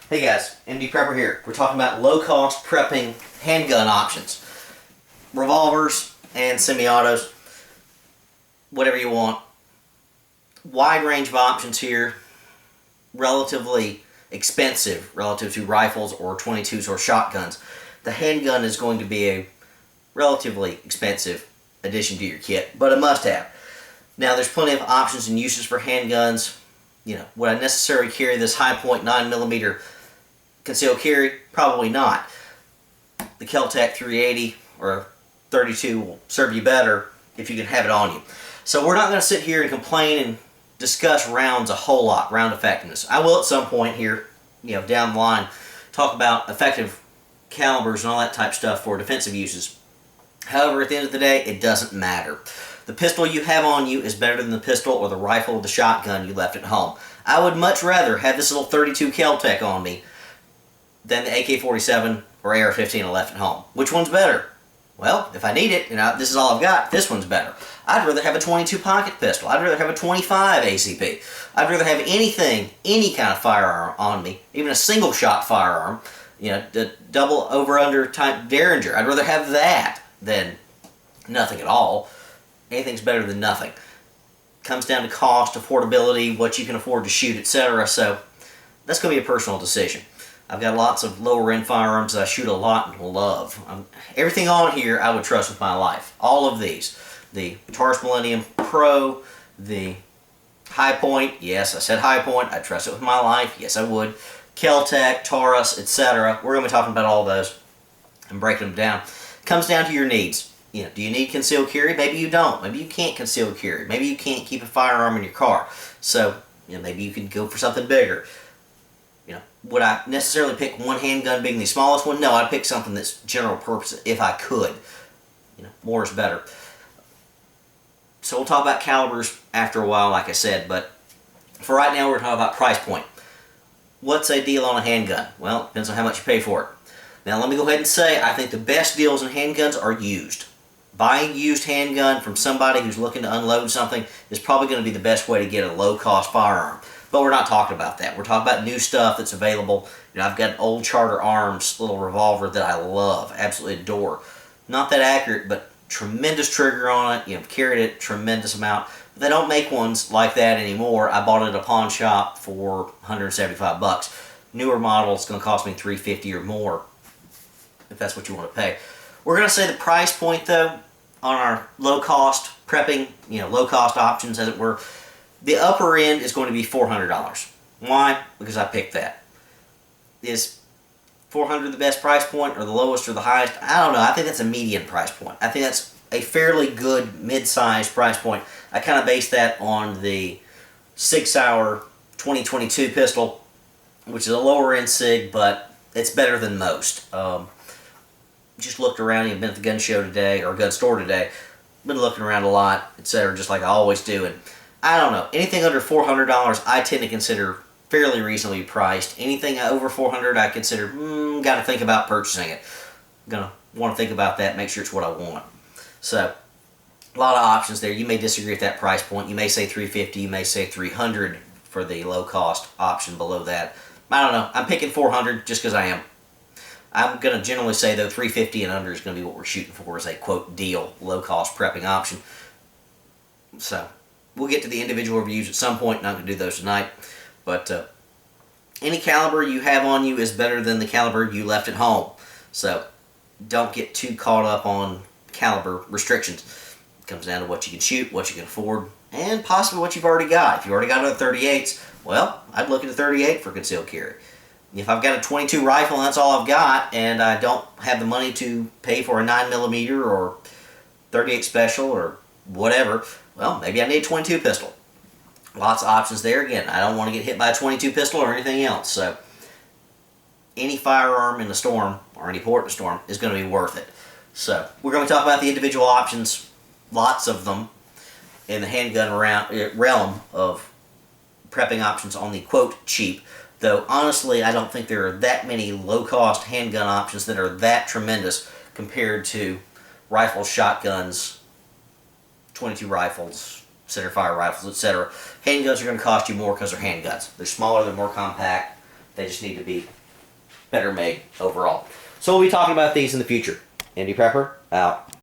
Hey guys, MD Prepper here. We're talking about low-cost prepping handgun options. Revolvers and semi-autos, whatever you want. Wide range of options here. Relatively expensive relative to rifles or 22s or shotguns. The handgun is going to be a relatively expensive addition to your kit, but a must-have. Now, there's plenty of options and uses for handguns. You know, would I necessarily carry this high-point 9mm concealed carry? Probably not. The Kel-Tec 380 or 32 will serve you better if you can have it on you. So we're not going to sit here and complain and discuss rounds a whole lot, round effectiveness. I will at some point here, down the line, talk about effective calibers and all that type stuff for defensive uses. However, at the end of the day, it doesn't matter. The pistol you have on you is better than the pistol or the rifle or the shotgun you left at home. I would much rather have this little 32 Kel-Tec on me than the AK-47 or AR-15 I left at home. Which one's better? Well, if I need it, and this is all I've got, this one's better. I'd rather have a 22 pocket pistol. I'd rather have a 25 ACP. I'd rather have anything, any kind of firearm on me, even a single shot firearm, the double over-under type Derringer. I'd rather have that than nothing at all. Anything's better than nothing. Comes down to cost, affordability, what you can afford to shoot, etc. So that's going to be a personal decision. I've got lots of lower-end firearms that I shoot a lot and love. Everything on here I would trust with my life. All of these. The Taurus Millennium Pro, the High Point, yes, I said High Point, I'd trust it with my life, yes I would. Kel-Tec, Taurus, etc. We're going to be talking about all those and breaking them down. Comes down to your needs. Do you need concealed carry? Maybe you don't. Maybe you can't conceal carry. Maybe you can't keep a firearm in your car. So, maybe you can go for something bigger. Would I necessarily pick one handgun being the smallest one? No, I'd pick something that's general purpose if I could. More is better. So we'll talk about calibers after a while, like I said, but for right now we're talking about price point. What's a deal on a handgun? Well, it depends on how much you pay for it. Now let me go ahead and say I think the best deals in handguns are used. Buying a used handgun from somebody who's looking to unload something is probably going to be the best way to get a low-cost firearm. But we're not talking about that. We're talking about new stuff that's available. I've got an old Charter Arms little revolver that I love, absolutely adore. Not that accurate, but tremendous trigger on it. I've carried it a tremendous amount. But they don't make ones like that anymore. I bought it at a pawn shop for $175. Newer model is going to cost me $350 or more, if that's what you want to pay. We're going to say the price point, though, on our low-cost prepping, low-cost options, as it were, the upper end is going to be $400. Why? Because I picked that. Is $400 the best price point, or the lowest, or the highest? I don't know. I think that's a median price point. I think that's a fairly good mid-sized price point. I kind of based that on the Sig Sauer 2022 pistol, which is a lower-end Sig, but it's better than most. Just looked around, been at the gun show today, or gun store today, been looking around a lot, etc., just like I always do, and I don't know, anything under $400 I tend to consider fairly reasonably priced. Anything over $400 I consider, got to think about purchasing it. I'm going to want to think about that, make sure it's what I want. So, a lot of options there. You may disagree with that price point. You may say $350, you may say $300 for the low-cost option below that. I don't know. I'm picking $400 just because I am. I'm going to generally say, though, $350 and under is going to be what we're shooting for as a, quote, deal, low-cost prepping option. So, we'll get to the individual reviews at some point. Not going to do those tonight. But any caliber you have on you is better than the caliber you left at home. So, don't get too caught up on caliber restrictions. It comes down to what you can shoot, what you can afford, and possibly what you've already got. If you've already got other 38s, well, I'd look at a 38 for concealed carry. If I've got a 22 rifle and that's all I've got, and I don't have the money to pay for a 9mm or 38 special or whatever, well, maybe I need a 22 pistol. Lots of options there. Again, I don't want to get hit by a 22 pistol or anything else. So, any firearm in the storm, or any port in the storm, is going to be worth it. So, we're going to talk about the individual options, lots of them, in the handgun realm of prepping options on the, quote, cheap. Though, honestly, I don't think there are that many low-cost handgun options that are that tremendous compared to rifles, shotguns, 22 rifles, centerfire rifles, etc. Handguns are going to cost you more because they're handguns. They're smaller, they're more compact, They just need to be better made overall. So we'll be talking about these in the future. Indie Prepper, out.